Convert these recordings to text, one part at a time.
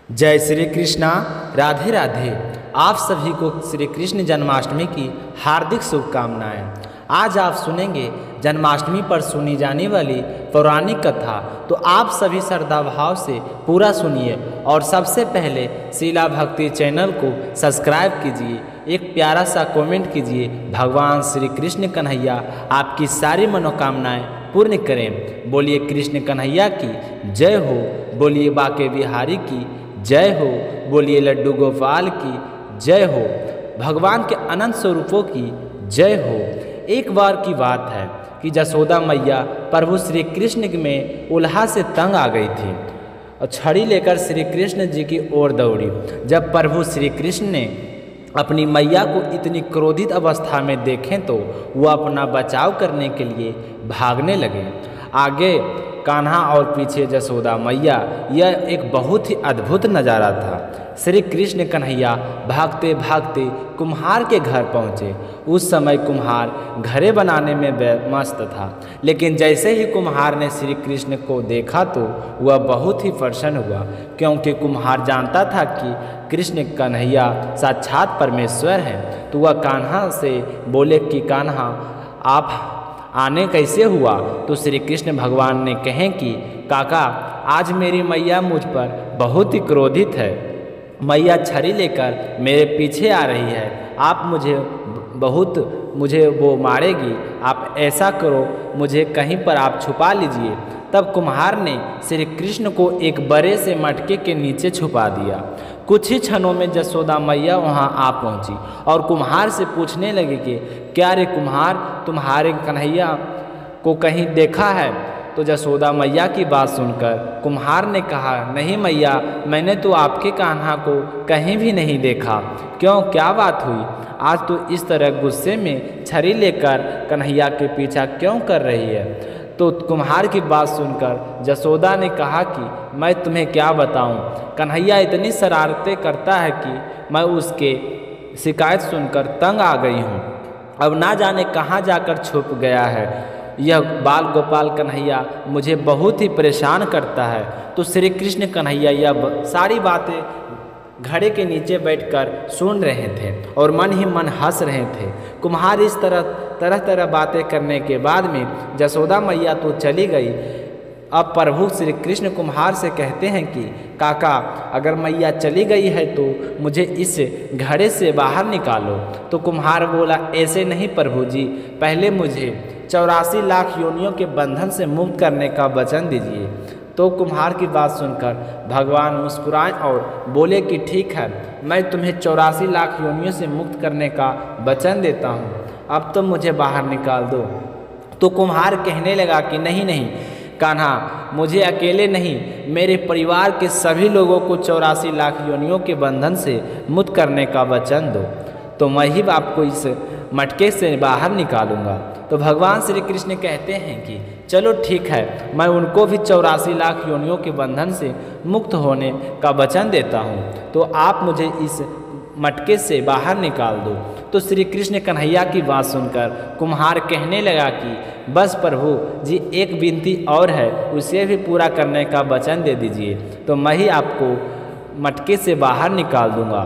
जय श्री कृष्णा। राधे राधे। आप सभी को श्री कृष्ण जन्माष्टमी की हार्दिक शुभकामनाएं। आज आप सुनेंगे जन्माष्टमी पर सुनी जाने वाली पौराणिक कथा, तो आप सभी श्रद्धा भाव से पूरा सुनिए और सबसे पहले शीला भक्ति चैनल को सब्सक्राइब कीजिए, एक प्यारा सा कमेंट कीजिए। भगवान श्री कृष्ण कन्हैया आपकी सारी मनोकामनाएं पूर्ण करें। बोलिए कृष्ण कन्हैया की जय हो, बोलिए बाके बिहारी की जय हो, बोलिए लड्डू गोपाल की जय हो, भगवान के अनंत स्वरूपों की जय हो। एक बार की बात है कि जसोदा मैया प्रभु श्री कृष्ण में उल्हा से तंग आ गई थी और छड़ी लेकर श्री कृष्ण जी की ओर दौड़ी। जब प्रभु श्री कृष्ण ने अपनी मैया को इतनी क्रोधित अवस्था में देखें तो वह अपना बचाव करने के लिए भागने लगे। आगे कान्हा और पीछे जसोदा मैया। यह एक बहुत ही अद्भुत नज़ारा था। श्री कृष्ण कन्हैया भागते भागते कुम्हार के घर पहुँचे। उस समय कुम्हार घड़े बनाने में मस्त था, लेकिन जैसे ही कुम्हार ने श्री कृष्ण को देखा तो वह बहुत ही प्रसन्न हुआ, क्योंकि कुम्हार जानता था कि कृष्ण कन्हैया साक्षात परमेश्वर हैं। तो वह कान्हा से बोले कि कान्हा आप आने कैसे हुआ? तो श्री कृष्ण भगवान ने कहें कि काका, आज मेरी मैया मुझ पर बहुत ही क्रोधित है। मैया छड़ी लेकर मेरे पीछे आ रही है। आप मुझे वो मारेगी। आप ऐसा करो, मुझे कहीं पर आप छुपा लीजिए। तब कुम्हार ने श्री कृष्ण को एक बड़े से मटके के नीचे छुपा दिया। कुछ ही क्षणों में जसोदा मैया वहां आ पहुंची और कुम्हार से पूछने लगी कि क्या रे कुम्हार, तुम्हारे कन्हैया को कहीं देखा है? तो जसोदा मैया की बात सुनकर कुम्हार ने कहा, नहीं मैया, मैंने तो आपके कान्हा को कहीं भी नहीं देखा। क्यों, क्या बात हुई? आज तो इस तरह गुस्से में छड़ी लेकर कन्हैया के पीछा क्यों कर रही है? तो कुम्हार की बात सुनकर जसोदा ने कहा कि मैं तुम्हें क्या बताऊं, कन्हैया इतनी शरारतें करता है कि मैं उसके शिकायत सुनकर तंग आ गई हूं। अब ना जाने कहां जाकर छुप गया है। यह बाल गोपाल कन्हैया मुझे बहुत ही परेशान करता है। तो श्री कृष्ण कन्हैया यह सारी बातें घड़े के नीचे बैठकर सुन रहे थे और मन ही मन हंस रहे थे। कुम्हार इस तरह बातें करने के बाद में जसोदा मैया तो चली गई। अब प्रभु श्री कृष्ण कुम्हार से कहते हैं कि काका, अगर मैया चली गई है तो मुझे इस घड़े से बाहर निकालो। तो कुम्हार बोला, ऐसे नहीं प्रभु जी, पहले मुझे 84 लाख योनियों के बंधन से मुक्त करने का वचन दीजिए। तो कुम्हार की बात सुनकर भगवान मुस्कुराए और बोले कि ठीक है, मैं तुम्हें 84 लाख योनियों से मुक्त करने का वचन देता हूँ। अब तो मुझे बाहर निकाल दो। तो कुम्हार कहने लगा कि नहीं नहीं कान्हा, मुझे अकेले नहीं, मेरे परिवार के सभी लोगों को 84 लाख योनियों के बंधन से मुक्त करने का वचन दो, तो मैं ही आपको इस मटके से बाहर निकालूंगा। तो भगवान श्री कृष्ण कहते हैं कि चलो ठीक है, मैं उनको भी 84 लाख योनियों के बंधन से मुक्त होने का वचन देता हूँ, तो आप मुझे इस मटके से बाहर निकाल दो। तो श्री कृष्ण कन्हैया की बात सुनकर कुम्हार कहने लगा कि बस प्रभु जी, एक विनती और है, उसे भी पूरा करने का वचन दे दीजिए, तो मैं ही आपको मटके से बाहर निकाल दूंगा।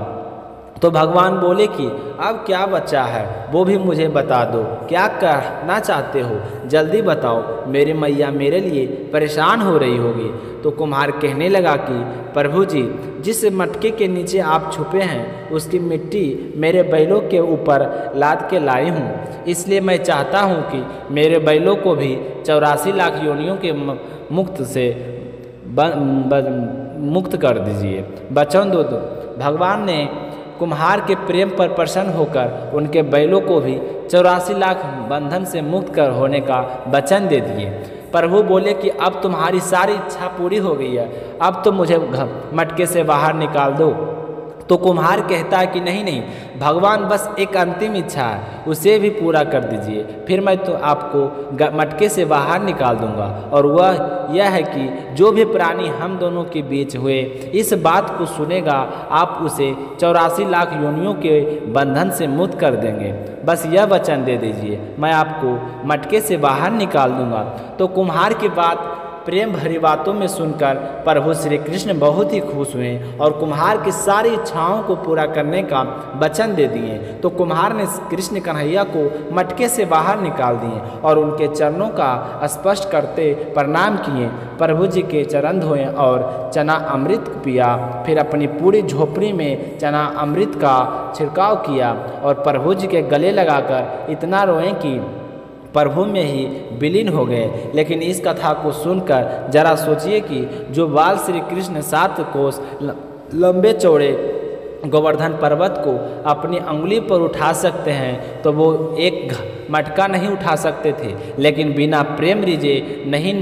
तो भगवान बोले कि अब क्या बचा है वो भी मुझे बता दो, क्या कहना चाहते हो, जल्दी बताओ, मेरी मैया मेरे लिए परेशान हो रही होगी। तो कुम्हार कहने लगा कि प्रभु जी, जिस मटके के नीचे आप छुपे हैं उसकी मिट्टी मेरे बैलों के ऊपर लाद के लाई हूँ, इसलिए मैं चाहता हूँ कि मेरे बैलों को भी 84 लाख योनियों के मुक्त से मुक्त कर दीजिए, वचन दो। भगवान ने कुम्हार के प्रेम पर प्रसन्न होकर उनके बैलों को भी 84 लाख बंधन से मुक्त कर होने का वचन दे दिए। प्रभु बोले कि अब तुम्हारी सारी इच्छा पूरी हो गई है, अब तो मुझे मटके से बाहर निकाल दो। तो कुम्हार कहता है कि नहीं नहीं भगवान, बस एक अंतिम इच्छा है, उसे भी पूरा कर दीजिए, फिर मैं तो आपको मटके से बाहर निकाल दूंगा। और वह यह है कि जो भी प्राणी हम दोनों के बीच हुए इस बात को सुनेगा, आप उसे 84 लाख योनियों के बंधन से मुक्त कर देंगे। बस यह वचन दे दीजिए, मैं आपको मटके से बाहर निकाल दूंगा। तो कुम्हार की बात प्रेम भरी बातों में सुनकर प्रभु श्री कृष्ण बहुत ही खुश हुए और कुम्हार की सारी इच्छाओं को पूरा करने का वचन दे दिए। तो कुम्हार ने कृष्ण कन्हैया को मटके से बाहर निकाल दिए और उनके चरणों का स्पर्श करते प्रणाम किए। प्रभु जी के चरण धोए और चना अमृत पिया। फिर अपनी पूरी झोपड़ी में चना अमृत का छिड़काव किया और प्रभु जी के गले लगाकर इतना रोए कि प्रभु में ही विलीन हो गए। लेकिन इस कथा को सुनकर जरा सोचिए कि जो बाल श्री कृष्ण 7 कोस लंबे चौड़े गोवर्धन पर्वत को अपनी अंगुली पर उठा सकते हैं तो वो एक मटका नहीं उठा सकते थे। लेकिन बिना प्रेम रिझे नहीं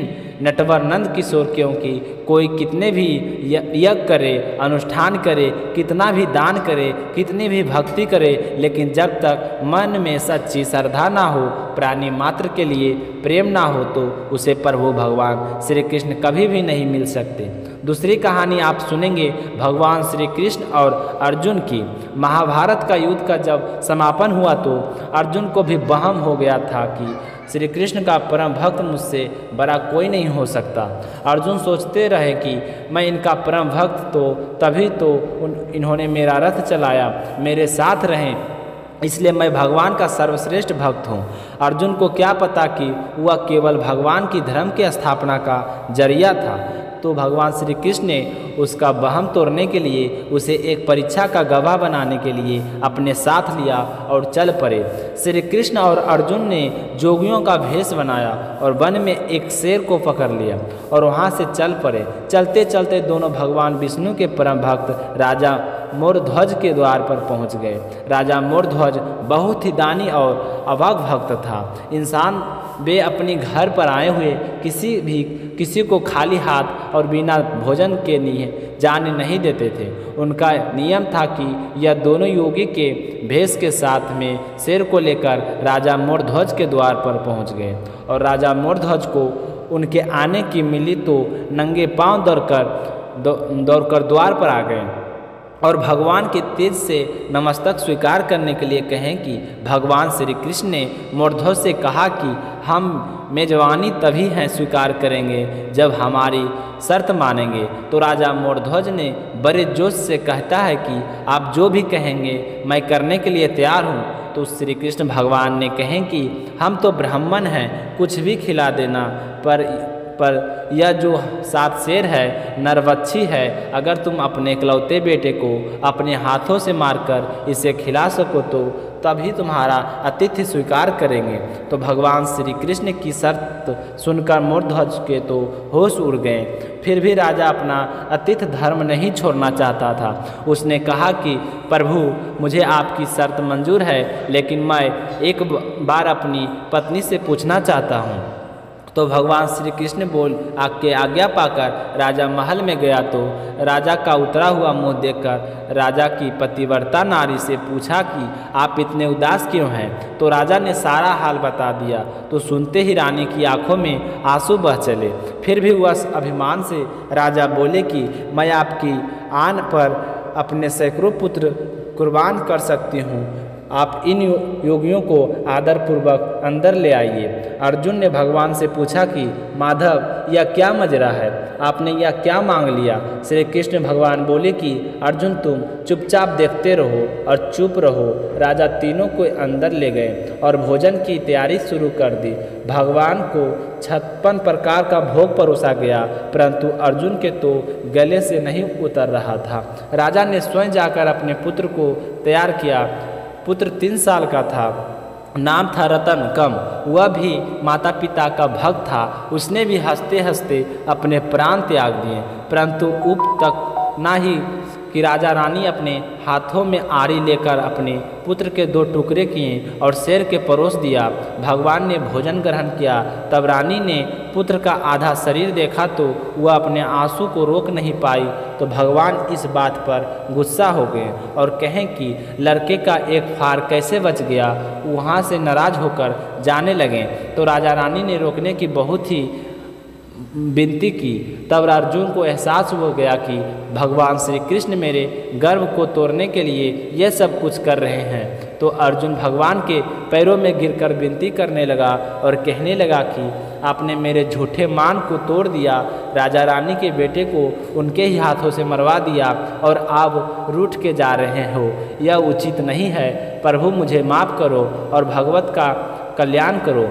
नटवर नंद किशोर, क्योंकि कोई कितने भी यज्ञ करे, अनुष्ठान करे, कितना भी दान करे, कितनी भी भक्ति करे, लेकिन जब तक मन में सच्ची श्रद्धा ना हो, प्राणी मात्र के लिए प्रेम ना हो, तो उसे प्रभु भगवान श्री कृष्ण कभी भी नहीं मिल सकते। दूसरी कहानी आप सुनेंगे भगवान श्री कृष्ण और अर्जुन की। महाभारत का युद्ध का जब समापन हुआ तो अर्जुन को भी वहम हो गया था कि श्री कृष्ण का परम भक्त मुझसे बड़ा कोई नहीं हो सकता। अर्जुन सोचते रहे कि मैं इनका परम भक्त तो तभी तो इन्होंने मेरा रथ चलाया, मेरे साथ रहें, इसलिए मैं भगवान का सर्वश्रेष्ठ भक्त हूँ। अर्जुन को क्या पता कि वह केवल भगवान की धर्म की स्थापना का जरिया था। तो भगवान श्री कृष्ण ने उसका वहम तोड़ने के लिए उसे एक परीक्षा का गवाह बनाने के लिए अपने साथ लिया और चल पड़े। श्री कृष्ण और अर्जुन ने जोगियों का भेष बनाया और वन में एक शेर को पकड़ लिया और वहाँ से चल पड़े। चलते चलते दोनों भगवान विष्णु के परम भक्त राजा मोरध्वज के द्वार पर पहुँच गए। राजा मोरध्वज बहुत ही दानी और अभाग भक्त था। इंसान वे अपने घर पर आए हुए किसी को खाली हाथ और बिना भोजन के लिए जाने नहीं देते थे। उनका नियम था कि यह दोनों योगी के भेष के साथ में शेर को लेकर राजा मोरध्वज के द्वार पर पहुंच गए और राजा मोरध्वज को उनके आने की मिली तो नंगे पांव दौड़कर द्वार पर आ गए और भगवान के तेज से नमस्तक स्वीकार करने के लिए कहें कि भगवान श्री कृष्ण ने मोरध्वज से कहा कि हम मेजबानी तभी हैं स्वीकार करेंगे जब हमारी शर्त मानेंगे। तो राजा मोरध्वज ने बड़े जोश से कहता है कि आप जो भी कहेंगे मैं करने के लिए तैयार हूँ। तो श्री कृष्ण भगवान ने कहें कि हम तो ब्राह्मण हैं, कुछ भी खिला देना, पर यह जो 7 शेर है नरवच्छी है, अगर तुम अपने इकलौते बेटे को अपने हाथों से मारकर इसे खिला सको तो तभी तुम्हारा आतिथ्य स्वीकार करेंगे। तो भगवान श्री कृष्ण की शर्त सुनकर मोरध्वज के तो होश उड़ गए। फिर भी राजा अपना आतिथ्य धर्म नहीं छोड़ना चाहता था। उसने कहा कि प्रभु मुझे आपकी शर्त मंजूर है, लेकिन मैं एक बार अपनी पत्नी से पूछना चाहता हूँ। तो भगवान श्री कृष्ण के आज्ञा पाकर राजा महल में गया तो राजा का उतरा हुआ मुंह देखकर राजा की पतिव्रता नारी से पूछा कि आप इतने उदास क्यों हैं। तो राजा ने सारा हाल बता दिया। तो सुनते ही रानी की आंखों में आंसू बह चले। फिर भी वह अभिमान से राजा बोले कि मैं आपकी आन पर अपने सैकड़ों पुत्र कुर्बान कर सकती हूँ, आप इन योगियों को आदरपूर्वक अंदर ले आइए। अर्जुन ने भगवान से पूछा कि माधव यह क्या मजरा है, आपने यह क्या मांग लिया। श्री कृष्ण भगवान बोले कि अर्जुन तुम चुपचाप देखते रहो और चुप रहो। राजा तीनों को अंदर ले गए और भोजन की तैयारी शुरू कर दी। भगवान को 56 प्रकार का भोग परोसा गया, परंतु अर्जुन के तो गले से नहीं उतर रहा था। राजा ने स्वयं जाकर अपने पुत्र को तैयार किया। पुत्र 3 साल का था, नाम था रतन कम। वह भी माता पिता का भक्त था। उसने भी हंसते हंसते अपने प्राण त्याग दिए, परंतु उप तक ना ही कि राजा रानी अपने हाथों में आरी लेकर अपने पुत्र के 2 टुकड़े किए और शेर के परोस दिया। भगवान ने भोजन ग्रहण किया। तब रानी ने पुत्र का आधा शरीर देखा तो वह अपने आंसू को रोक नहीं पाई। तो भगवान इस बात पर गुस्सा हो गए और कहें कि लड़के का एक फार कैसे बच गया। वहाँ से नाराज होकर जाने लगे। तो राजा रानी ने रोकने की बहुत ही विनती की। तब अर्जुन को एहसास हो गया कि भगवान श्री कृष्ण मेरे गर्व को तोड़ने के लिए यह सब कुछ कर रहे हैं। तो अर्जुन भगवान के पैरों में गिरकर विनती करने लगा और कहने लगा कि आपने मेरे झूठे मान को तोड़ दिया, राजा रानी के बेटे को उनके ही हाथों से मरवा दिया और आप रूठ के जा रहे हो। यह उचित नहीं है। प्रभु मुझे माफ़ करो और भगवत का कल्याण करो।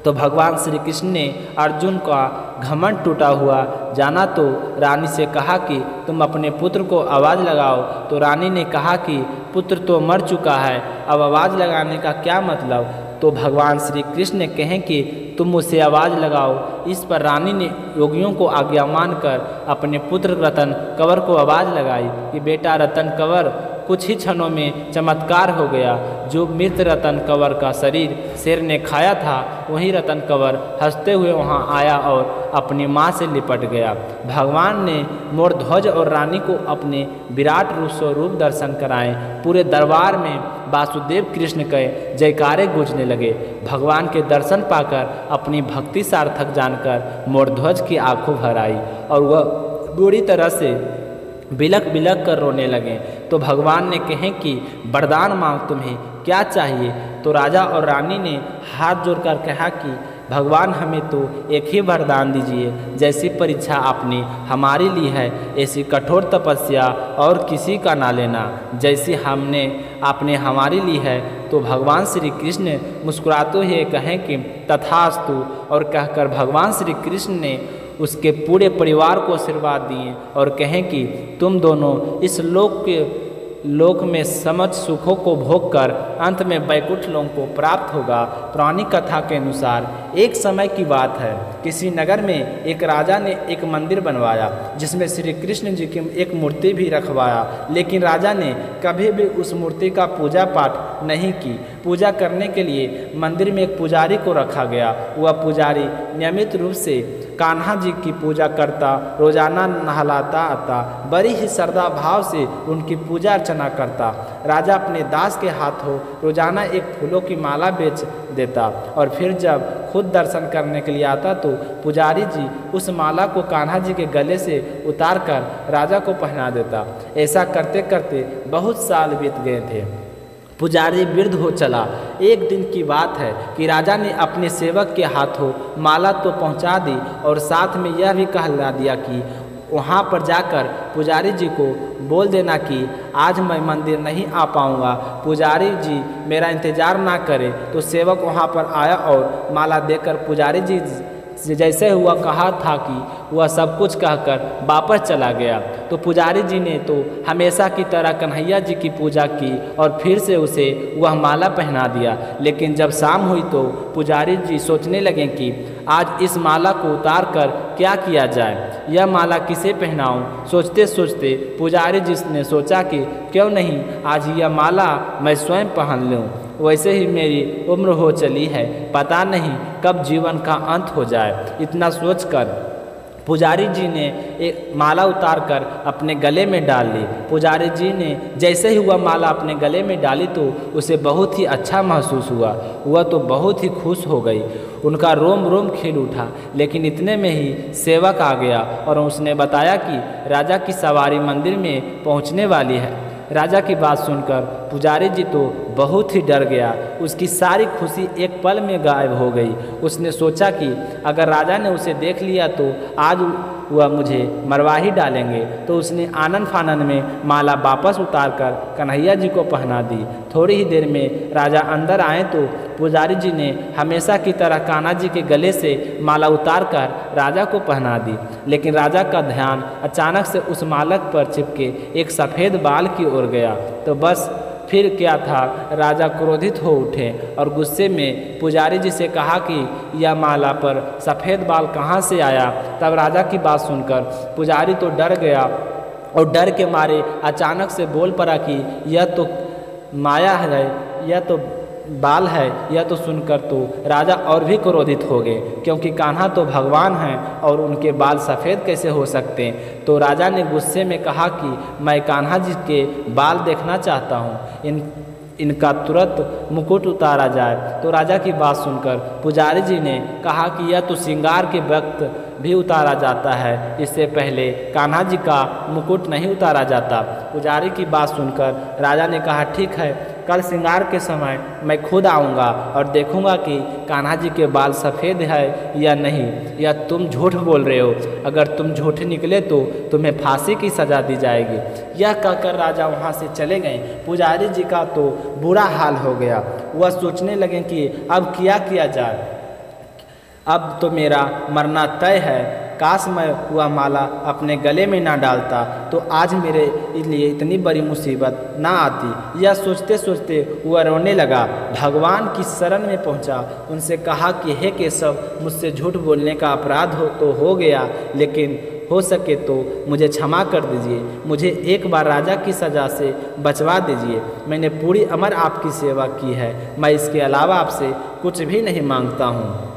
तो भगवान श्री कृष्ण ने अर्जुन का घमंड टूटा हुआ जाना तो रानी से कहा कि तुम अपने पुत्र को आवाज़ लगाओ। तो रानी ने कहा कि पुत्र तो मर चुका है, अब आवाज़ लगाने का क्या मतलब। तो भगवान श्री कृष्ण ने कहें कि तुम उसे आवाज़ लगाओ। इस पर रानी ने योगियों को आज्ञा मानकर अपने पुत्र रतन कंवर को आवाज़ लगाई कि बेटा रतन कंवर। कुछ ही क्षणों में चमत्कार हो गया। जो मृत रतन कंवर का शरीर शेर ने खाया था, वही रतन कंवर हंसते हुए वहां आया और अपनी मां से लिपट गया। भगवान ने मोरध्वज और रानी को अपने विराट रूप स्वरूप दर्शन कराए। पूरे दरबार में वासुदेव कृष्ण के जयकारे गूंजने लगे। भगवान के दर्शन पाकर अपनी भक्ति सार्थक जानकर मोरध्वज की आंखों भर आई और वह बुरी तरह से बिलक बिलक कर रोने लगे। तो भगवान ने कहे कि वरदान मांग, तुम्हें क्या चाहिए। तो राजा और रानी ने हाथ जोड़कर कहा कि भगवान हमें तो एक ही वरदान दीजिए। जैसी परीक्षा आपने हमारी ली है, ऐसी कठोर तपस्या और किसी का ना लेना जैसी आपने हमारी ली है। तो भगवान श्री कृष्ण मुस्कुराते हुए कहें कि तथास्तु, और कहकर भगवान श्री कृष्ण ने उसके पूरे परिवार को आशीर्वाद दिए और कहें कि तुम दोनों इस लोक में समस्त सुखों को भोग कर अंत में वैकुंठ लोक को प्राप्त होगा। पुरानी कथा के अनुसार एक समय की बात है, किसी नगर में एक राजा ने एक मंदिर बनवाया जिसमें श्री कृष्ण जी की एक मूर्ति भी रखवाया। लेकिन राजा ने कभी भी उस मूर्ति का पूजा पाठ नहीं की। पूजा करने के लिए मंदिर में एक पुजारी को रखा गया। वह पुजारी नियमित रूप से कान्हा जी की पूजा करता, रोजाना नहलाता आता, बड़ी ही श्रद्धा भाव से उनकी पूजा अर्चना करता। राजा अपने दास के हाथों रोजाना एक फूलों की माला बेच देता और फिर जब खुद दर्शन करने के लिए आता तो पुजारी जी उस माला को कान्हा जी के गले से उतार कर राजा को पहना देता। ऐसा करते करते बहुत साल बीत गए थे। पुजारी वृद्ध हो चला। एक दिन की बात है कि राजा ने अपने सेवक के हाथों माला तो पहुंचा दी और साथ में यह भी कहला दिया कि वहां पर जाकर पुजारी जी को बोल देना कि आज मैं मंदिर नहीं आ पाऊंगा, पुजारी जी मेरा इंतज़ार ना करे। तो सेवक वहां पर आया और माला देकर पुजारी जी जैसे हुआ कहा था कि वह सब कुछ कहकर वापस चला गया। तो पुजारी जी ने तो हमेशा की तरह कन्हैया जी की पूजा की और फिर से उसे वह माला पहना दिया। लेकिन जब शाम हुई तो पुजारी जी सोचने लगे कि आज इस माला को उतार कर क्या किया जाए, यह माला किसे पहनाऊं। सोचते सोचते पुजारी जी ने सोचा कि क्यों नहीं आज यह माला मैं स्वयं पहन लूं। वैसे ही मेरी उम्र हो चली है, पता नहीं कब जीवन का अंत हो जाए। इतना सोचकर पुजारी जी ने एक माला उतार कर अपने गले में डाल ली। पुजारी जी ने जैसे ही वह माला अपने गले में डाली तो उसे बहुत ही अच्छा महसूस हुआ। वह तो बहुत ही खुश हो गई, उनका रोम रोम खिल उठा। लेकिन इतने में ही सेवक आ गया और उसने बताया कि राजा की सवारी मंदिर में पहुंचने वाली है। राजा की बात सुनकर पुजारी जी तो बहुत ही डर गया। उसकी सारी खुशी एक पल में गायब हो गई। उसने सोचा कि अगर राजा ने उसे देख लिया तो आज वह मुझे मरवा ही डालेंगे। तो उसने आनन फानन में माला वापस उतार कर कन्हैया जी को पहना दी। थोड़ी ही देर में राजा अंदर आए तो पुजारी जी ने हमेशा की तरह कान्हा जी के गले से माला उतार कर राजा को पहना दी। लेकिन राजा का ध्यान अचानक से उस मालक पर चिपके एक सफ़ेद बाल की ओर गया। तो बस फिर क्या था, राजा क्रोधित हो उठे और गुस्से में पुजारी जी से कहा कि यह माला पर सफ़ेद बाल कहाँ से आया। तब राजा की बात सुनकर पुजारी तो डर गया और डर के मारे अचानक से बोल पड़ा कि यह तो माया है, यह तो बाल है। यह तो सुनकर तो राजा और भी क्रोधित हो गए, क्योंकि कान्हा तो भगवान हैं और उनके बाल सफ़ेद कैसे हो सकते हैं। तो राजा ने गुस्से में कहा कि मैं कान्हा जी के बाल देखना चाहता हूँ, इनका तुरंत मुकुट उतारा जाए। तो राजा की बात सुनकर पुजारी जी ने कहा कि यह तो श्रृंगार के वक्त भी उतारा जाता है, इससे पहले कान्हा जी का मुकुट नहीं उतारा जाता। पुजारी की बात सुनकर राजा ने कहा ठीक है, कल श्रृंगार के समय मैं खुद आऊँगा और देखूँगा कि कान्हा जी के बाल सफ़ेद है या नहीं, या तुम झूठ बोल रहे हो। अगर तुम झूठ निकले तो तुम्हें फांसी की सज़ा दी जाएगी। यह कहकर राजा वहाँ से चले गए। पुजारी जी का तो बुरा हाल हो गया। वह सोचने लगे कि अब क्या किया जाए, अब तो मेरा मरना तय है। काश मैं वह माला अपने गले में ना डालता तो आज मेरे लिए इतनी बड़ी मुसीबत ना आती। यह सोचते सोचते वह रोने लगा। भगवान की शरण में पहुंचा, उनसे कहा कि हे केशव, मुझसे झूठ बोलने का अपराध हो गया, लेकिन हो सके तो मुझे क्षमा कर दीजिए। मुझे एक बार राजा की सज़ा से बचवा दीजिए। मैंने पूरी अमर आपकी सेवा की है, मैं इसके अलावा आपसे कुछ भी नहीं मांगता हूँ।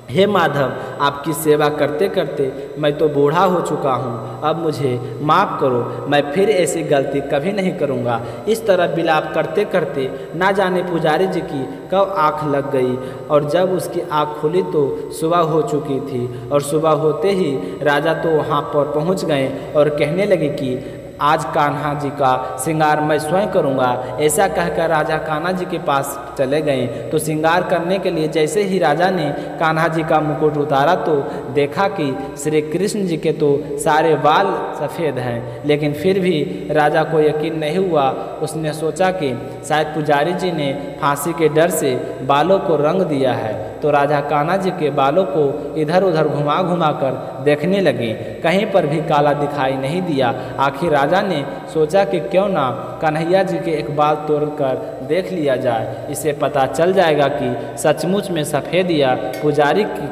हे माधव, आपकी सेवा करते करते मैं तो बूढ़ा हो चुका हूँ, अब मुझे माफ़ करो, मैं फिर ऐसी गलती कभी नहीं करूँगा। इस तरह विलाप करते करते ना जाने पुजारी जी की कब आँख लग गई, और जब उसकी आँख खुली तो सुबह हो चुकी थी। और सुबह होते ही राजा तो वहाँ पर पहुँच गए और कहने लगे कि आज कान्हा जी का श्रृंगार मैं स्वयं करूंगा। ऐसा कहकर राजा कान्हा जी के पास चले गए। तो श्रृंगार करने के लिए जैसे ही राजा ने कान्हा जी का मुकुट उतारा तो देखा कि श्री कृष्ण जी के तो सारे बाल सफ़ेद हैं, लेकिन फिर भी राजा को यकीन नहीं हुआ। उसने सोचा कि शायद पुजारी जी ने फांसी के डर से बालों को रंग दिया है। तो राजा कान्हा जी के बालों को इधर उधर घुमा घुमा कर देखने लगे, कहीं पर भी काला दिखाई नहीं दिया। आखिर राजा ने सोचा कि क्यों ना कन्हैया जी के एक बाल तोड़कर देख लिया जाए, इससे पता चल जाएगा कि सचमुच में सफ़ेद या पुजारी की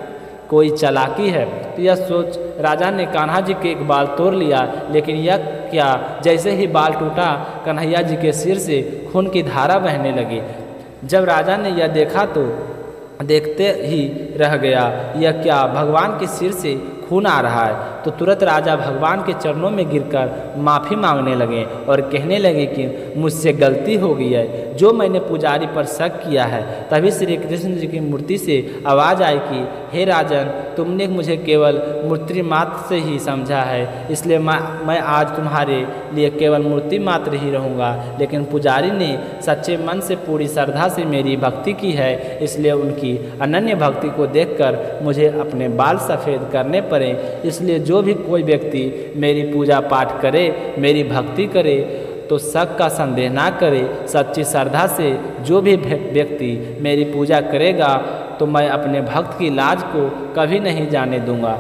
कोई चालाकी है। तो यह सोच राजा ने कान्हा जी के एक बाल तोड़ लिया, लेकिन यह क्या, जैसे ही बाल टूटा कन्हैया जी के सिर से खून की धारा बहने लगी। जब राजा ने यह देखा तो देखते ही रह गया, यह क्या, भगवान के सिर से खून आ रहा है। तो तुरंत राजा भगवान के चरणों में गिरकर माफ़ी मांगने लगे और कहने लगे कि मुझसे गलती हो गई है, जो मैंने पुजारी पर शक किया है। तभी श्री कृष्ण जी की मूर्ति से आवाज़ आई कि हे राजन, तुमने मुझे केवल मूर्ति मात्र से ही समझा है, इसलिए मैं आज तुम्हारे लिए केवल मूर्ति मात्र ही रहूँगा। लेकिन पुजारी ने सच्चे मन से पूरी श्रद्धा से मेरी भक्ति की है, इसलिए उनकी अनन्य भक्ति को देखकर मुझे अपने बाल सफ़ेद करने पड़े। इसलिए जो भी कोई व्यक्ति मेरी पूजा पाठ करे, मेरी भक्ति करे, तो शक का संदेह ना करे। सच्ची श्रद्धा से जो भी व्यक्ति मेरी पूजा करेगा तो मैं अपने भक्त की लाज को कभी नहीं जाने दूंगा।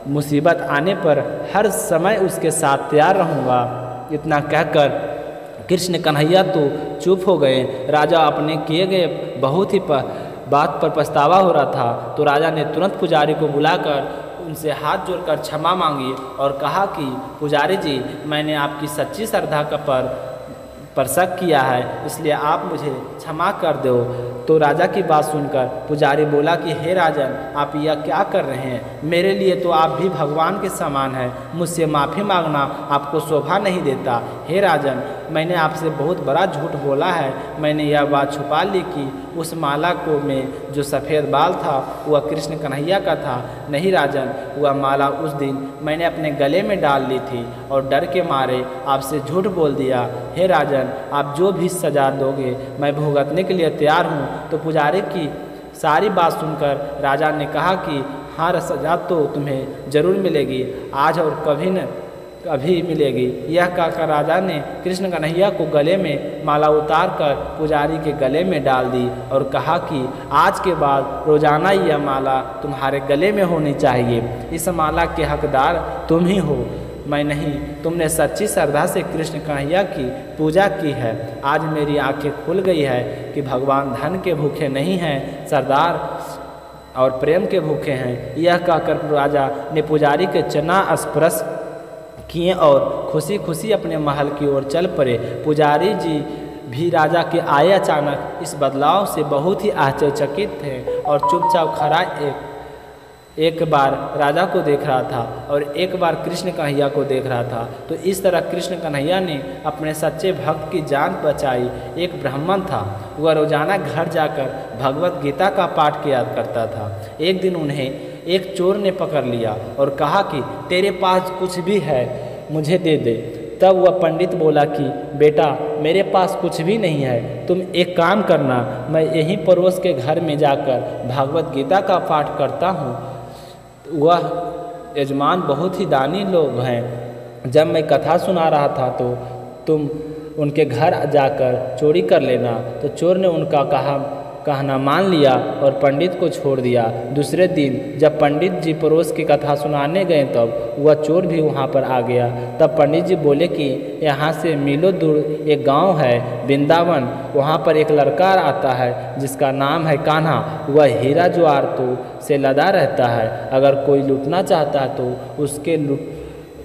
मुसीबत आने पर हर समय उसके साथ तैयार रहूँगा। इतना कहकर कृष्ण कन्हैया तो चुप हो गए। राजा अपने किए गए बहुत ही बात पर पछतावा हो रहा था। तो राजा ने तुरंत पुजारी को बुलाकर उनसे हाथ जोड़कर क्षमा मांगी और कहा कि पुजारी जी, मैंने आपकी सच्ची श्रद्धा पर शक किया है, इसलिए आप मुझे क्षमा कर दो। तो राजा की बात सुनकर पुजारी बोला कि हे राजन, आप यह क्या कर रहे हैं? मेरे लिए तो आप भी भगवान के समान हैं, मुझसे माफ़ी मांगना आपको शोभा नहीं देता। हे राजन, मैंने आपसे बहुत बड़ा झूठ बोला है। मैंने यह बात छुपा ली कि उस माला को में जो सफ़ेद बाल था वह कृष्ण कन्हैया का था। नहीं राजन, वह माला उस दिन मैंने अपने गले में डाल ली थी और डर के मारे आपसे झूठ बोल दिया। हे राजन, आप जो भी सज़ा दोगे मैं भुगतने के लिए तैयार हूँ। तो पुजारी की सारी बात सुनकर राजा ने कहा कि हाँ, सज़ा तो तुम्हें ज़रूर मिलेगी, आज और कभी मिलेगी। यह कहकर राजा ने कृष्ण कन्हैया को गले में माला उतार कर पुजारी के गले में डाल दी और कहा कि आज के बाद रोजाना यह माला तुम्हारे गले में होनी चाहिए। इस माला के हकदार तुम ही हो, मैं नहीं। तुमने सच्ची श्रद्धा से कृष्ण कन्हैया की पूजा की है। आज मेरी आंखें खुल गई है कि भगवान धन के भूखे नहीं हैं, सरदार और प्रेम के भूखे हैं। यह कहकर राजा ने पुजारी के चरण स्पर्श किए और खुशी खुशी अपने महल की ओर चल पड़े। पुजारी जी भी राजा के आए अचानक इस बदलाव से बहुत ही आश्चर्यचकित थे और चुपचाप खड़ा एक बार राजा को देख रहा था और एक बार कृष्ण कन्हैया को देख रहा था। तो इस तरह कृष्ण कन्हैया ने अपने सच्चे भक्त की जान बचाई। एक ब्राह्मण था, वह रोजाना घर जाकर भगवत गीता का पाठ किया करता था। एक दिन उन्हें एक चोर ने पकड़ लिया और कहा कि तेरे पास कुछ भी है मुझे दे दे। तब वह पंडित बोला कि बेटा मेरे पास कुछ भी नहीं है, तुम एक काम करना, मैं यहीं पड़ोस के घर में जाकर भागवत गीता का पाठ करता हूँ। वह यजमान बहुत ही दानी लोग हैं। जब मैं कथा सुना रहा था तो तुम उनके घर जाकर चोरी कर लेना। तो चोर ने उनका कहना मान लिया और पंडित को छोड़ दिया। दूसरे दिन जब पंडित जी पड़ोस की कथा सुनाने गए तब वह चोर भी वहाँ पर आ गया। तब पंडित जी बोले कि यहाँ से मीलों दूर एक गांव है वृंदावन, वहाँ पर एक लड़का आता है जिसका नाम है कान्हा। वह हीरा ज्वारतों से लदा रहता है, अगर कोई लूटना चाहता है तो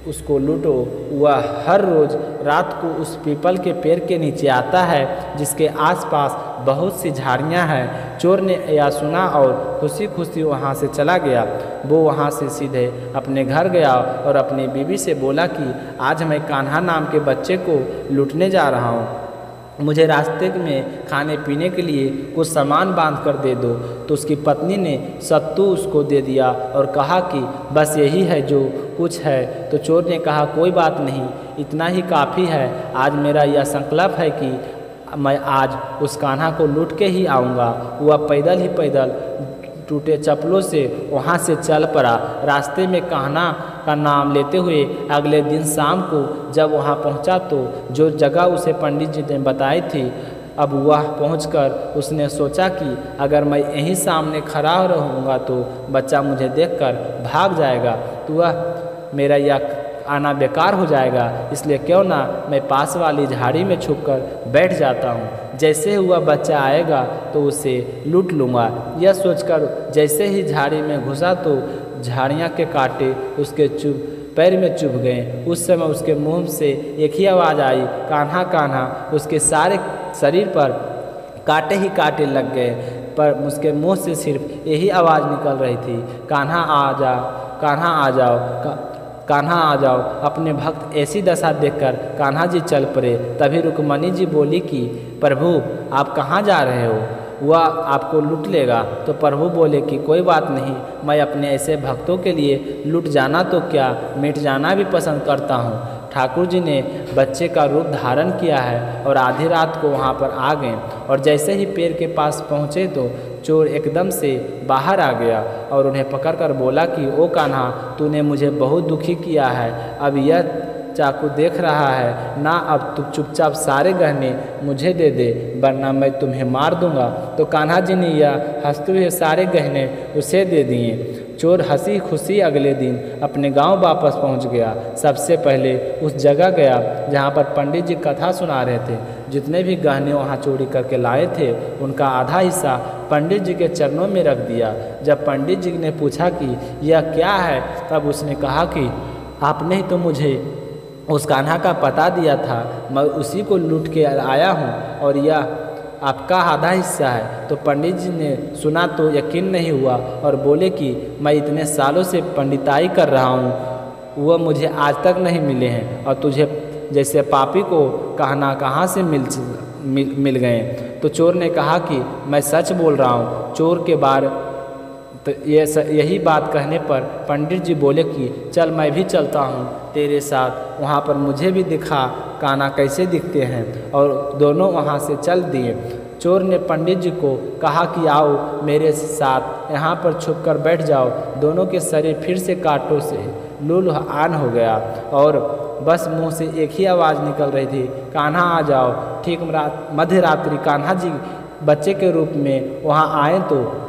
उसको लूटो। वह हर रोज़ रात को उस पीपल के पेड़ के नीचे आता है जिसके आसपास बहुत सी झाड़ियाँ हैं। चोर ने यह सुना और खुशी खुशी वहाँ से चला गया। वो वहाँ से सीधे अपने घर गया और अपनी बीवी से बोला कि आज मैं कान्हा नाम के बच्चे को लूटने जा रहा हूँ, मुझे रास्ते में खाने पीने के लिए कुछ सामान बांध कर दे दो। तो उसकी पत्नी ने सत्तू उसको दे दिया और कहा कि बस यही है जो कुछ है। तो चोर ने कहा कोई बात नहीं, इतना ही काफ़ी है। आज मेरा यह संकल्प है कि मैं आज उस कान्हा को लूट के ही आऊँगा। वह पैदल टूटे चप्पलों से वहाँ से चल पड़ा। रास्ते में कान्हा का नाम लेते हुए अगले दिन शाम को जब वहाँ पहुँचा तो जो जगह उसे पंडित जी ने बताई थी, अब वह पहुंचकर उसने सोचा कि अगर मैं यहीं सामने खड़ा रहूँगा तो बच्चा मुझे देखकर भाग जाएगा, तो वह मेरा यह आना बेकार हो जाएगा, इसलिए क्यों ना मैं पास वाली झाड़ी में छुपकर बैठ जाता हूँ। जैसे हुआ बच्चा आएगा तो उसे लूट लूँगा। यह सोचकर जैसे ही झाड़ी में घुसा तो झाड़ियाँ के कांटे उसके पैर में चुभ गए। उस समय उसके मुंह से एक ही आवाज़ आई, कान्हा कान्हा। उसके सारे शरीर पर कांटे ही कांटे लग गए, पर उसके मुंह से सिर्फ यही आवाज़ निकल रही थी, कान्हा आ जाओ, कान्हा आ जाओ, कान्हा आ जाओ। अपने भक्त ऐसी दशा देखकर कान्हा जी चल पड़े। तभी रुक्मणी जी बोली कि प्रभु आप कहाँ जा रहे हो, वह आपको लूट लेगा। तो प्रभु बोले कि कोई बात नहीं, मैं अपने ऐसे भक्तों के लिए लूट जाना तो क्या, मिट जाना भी पसंद करता हूँ। ठाकुर जी ने बच्चे का रूप धारण किया है और आधी रात को वहाँ पर आ गए और जैसे ही पेड़ के पास पहुँचे तो चोर एकदम से बाहर आ गया और उन्हें पकड़कर बोला कि ओ कान्हा, तूने मुझे बहुत दुखी किया है, अब यह चाकू देख रहा है ना, अब तू चुपचाप सारे गहने मुझे दे दे वरना मैं तुम्हें मार दूंगा। तो कान्हा जी ने यह हंसते हुए सारे गहने उसे दे दिए। चोर हंसी खुशी अगले दिन अपने गांव वापस पहुंच गया। सबसे पहले उस जगह गया जहां पर पंडित जी कथा सुना रहे थे। जितने भी गहने वहां चोरी करके लाए थे उनका आधा हिस्सा पंडित जी के चरणों में रख दिया। जब पंडित जी ने पूछा कि यह क्या है, तब उसने कहा कि आपने ही तो मुझे उस कान्हा का पता दिया था, मैं उसी को लूट के आया हूँ और यह आपका आधा हिस्सा है। तो पंडित जी ने सुना तो यकीन नहीं हुआ और बोले कि मैं इतने सालों से पंडिताई कर रहा हूँ, वह मुझे आज तक नहीं मिले हैं और तुझे जैसे पापी को कहना कहाँ से मिल गए। तो चोर ने कहा कि मैं सच बोल रहा हूँ। चोर के बार तो यही बात कहने पर पंडित जी बोले कि चल मैं भी चलता हूँ तेरे साथ, वहाँ पर मुझे भी दिखा कान्हा कैसे दिखते हैं। और दोनों वहाँ से चल दिए। चोर ने पंडित जी को कहा कि आओ मेरे साथ, यहाँ पर छुप कर बैठ जाओ। दोनों के शरीर फिर से कांटों से लूलहान हो गया और बस मुंह से एक ही आवाज़ निकल रही थी, कान्हा आ जाओ। ठीक मध्य रात्रि कान्हा जी बच्चे के रूप में वहाँ आए तो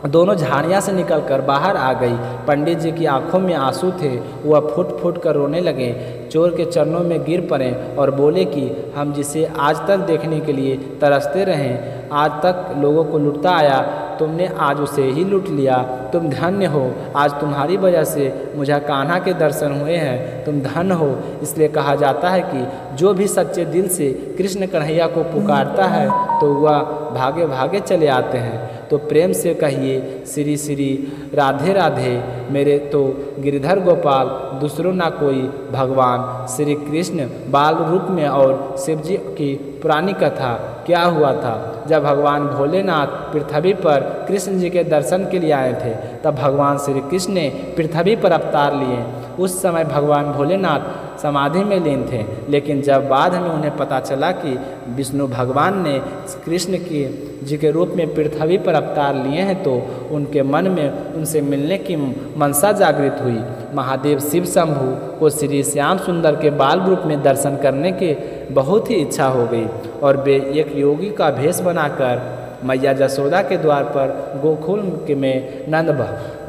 दोनों झाड़ियाँ से निकलकर बाहर आ गई। पंडित जी की आंखों में आंसू थे, वह फुट फुट कर रोने लगे। चोर के चरणों में गिर पड़े और बोले कि हम जिसे आज तक देखने के लिए तरसते रहें, आज तक लोगों को लूटता आया, तुमने आज उसे ही लूट लिया। तुम धन्य हो, आज तुम्हारी वजह से मुझे कान्हा के दर्शन हुए हैं, तुम धन्य हो। इसलिए कहा जाता है कि जो भी सच्चे दिल से कृष्ण कन्हैया को पुकारता है तो वह भागे भागे चले आते हैं। तो प्रेम से कहिए श्री श्री राधे राधे, मेरे तो गिरधर गोपाल दूसरों ना कोई भगवान श्री कृष्ण बाल रूप में। और शिव जी की पुरानी कथा क्या हुआ था, जब भगवान भोलेनाथ पृथ्वी पर कृष्ण जी के दर्शन के लिए आए थे, तब भगवान श्री कृष्ण ने पृथ्वी पर अवतार लिए। उस समय भगवान भोलेनाथ समाधि में लीन थे। लेकिन जब बाद में उन्हें पता चला कि विष्णु भगवान ने कृष्ण की जी के रूप में पृथ्वी पर अवतार लिए हैं, तो उनके मन में उनसे मिलने की मनसा जागृत हुई। महादेव शिव शंभु को श्री श्याम सुंदर के बाल रूप में दर्शन करने की बहुत ही इच्छा हो गई और वे एक योगी का भेष बनाकर मैया जसोदा के द्वार पर गोकुल में नंद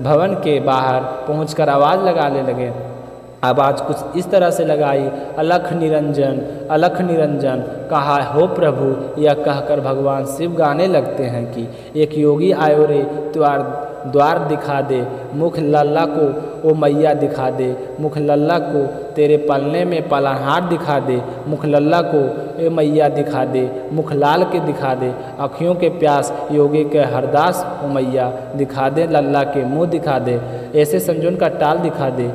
भवन के बाहर पहुंचकर आवाज़ लगाने लगे। आवाज़ कुछ इस तरह से लगाई, अलख निरंजन कहा हो प्रभु। यह कहकर भगवान शिव गाने लगते हैं कि एक योगी आयो रे द्वार दिखा दे, मुख लल्ला को ओ मैया दिखा दे, मुख लल्ला को तेरे पलने में पालनहार दिखा दे, मुख लल्ला को ए मैया दिखा दे, मुख लाल के दिखा दे, अखियों के प्यास योगी के हरदास ओ मैया दिखा दे, लल्ला के मुँह दिखा दे, ऐसे संजोन का टाल दिखा दे,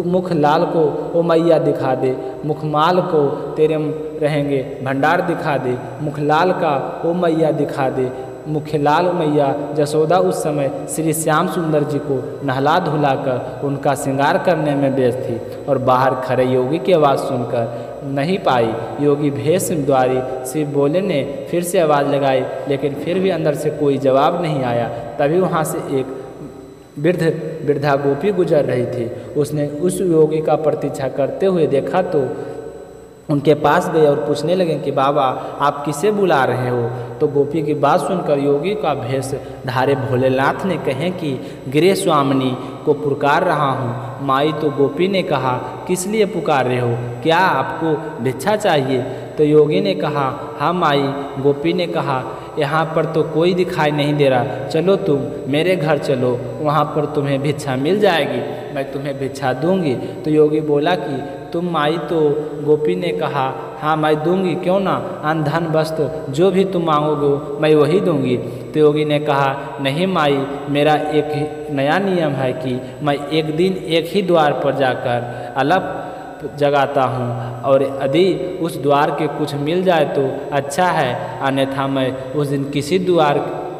मुख लाल को ओ मैया दिखा दे, मुख माल को तेरे रहेंगे भंडार दिखा दे, मुख लाल का ओ मैया दिखा दे। मुखलाल मैया जसोदा उस समय श्री श्याम सुंदर जी को नहला धुलाकर उनका श्रृंगार करने में व्यस्त थी और बाहर खड़े योगी की आवाज़ सुनकर नहीं पाई। योगी भेष द्वारी शिव बोले ने फिर से आवाज़ लगाई, लेकिन फिर भी अंदर से कोई जवाब नहीं आया। तभी वहाँ से एक वृद्धा गोपी गुजर रही थी। उसने उस योगी का प्रतीक्षा करते हुए देखा तो उनके पास गए और पूछने लगे कि बाबा आप किसे बुला रहे हो। तो गोपी की बात सुनकर योगी का भेष धारे भोलेनाथ ने कहे कि गिरे स्वामिनी को पुकार रहा हूँ। माई तो गोपी ने कहा किस लिए पुकार रहे हो, क्या आपको भिक्षा चाहिए। तो योगी ने कहा हाँ माई। गोपी ने कहा यहाँ पर तो कोई दिखाई नहीं दे रहा, चलो तुम मेरे घर चलो, वहाँ पर तुम्हें भिक्षा मिल जाएगी, मैं तुम्हें भिक्षा दूंगी। तो योगी बोला कि तुम माई। तो गोपी ने कहा हाँ मैं दूंगी, क्यों ना, अन्न धन वस्त्र जो भी तुम मांगोगे मैं वही दूंगी। तो योगी ने कहा नहीं माई, मेरा एक नया नियम है कि मैं एक दिन एक ही द्वार पर जाकर अलग जगाता हूँ और यदि उस द्वार के कुछ मिल जाए तो अच्छा है, अन्यथा मैं उस दिन किसी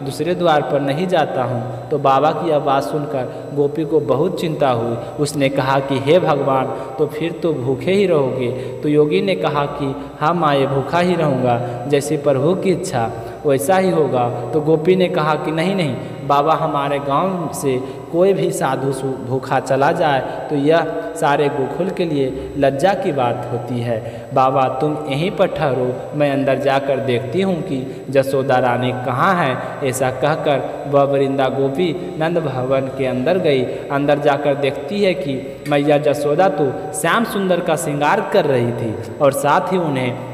दूसरे द्वार पर नहीं जाता हूँ। तो बाबा की आवाज़ सुनकर गोपी को बहुत चिंता हुई। उसने कहा कि हे भगवान, तो फिर तो भूखे ही रहोगे। तो योगी ने कहा कि हाँ माए, भूखा ही रहूँगा, जैसी प्रभु की इच्छा वैसा ही होगा। तो गोपी ने कहा कि नहीं बाबा, हमारे गांव से कोई भी साधु भूखा चला जाए तो यह सारे गोकुल के लिए लज्जा की बात होती है। बाबा तुम यहीं पर ठहरो, मैं अंदर जाकर देखती हूँ कि जसोदा रानी कहाँ है। ऐसा कहकर वह वृंदा गोपी नंद भवन के अंदर गई। अंदर जाकर देखती है कि मैया जसोदा तो श्याम सुंदर का श्रृंगार कर रही थी और साथ ही उन्हें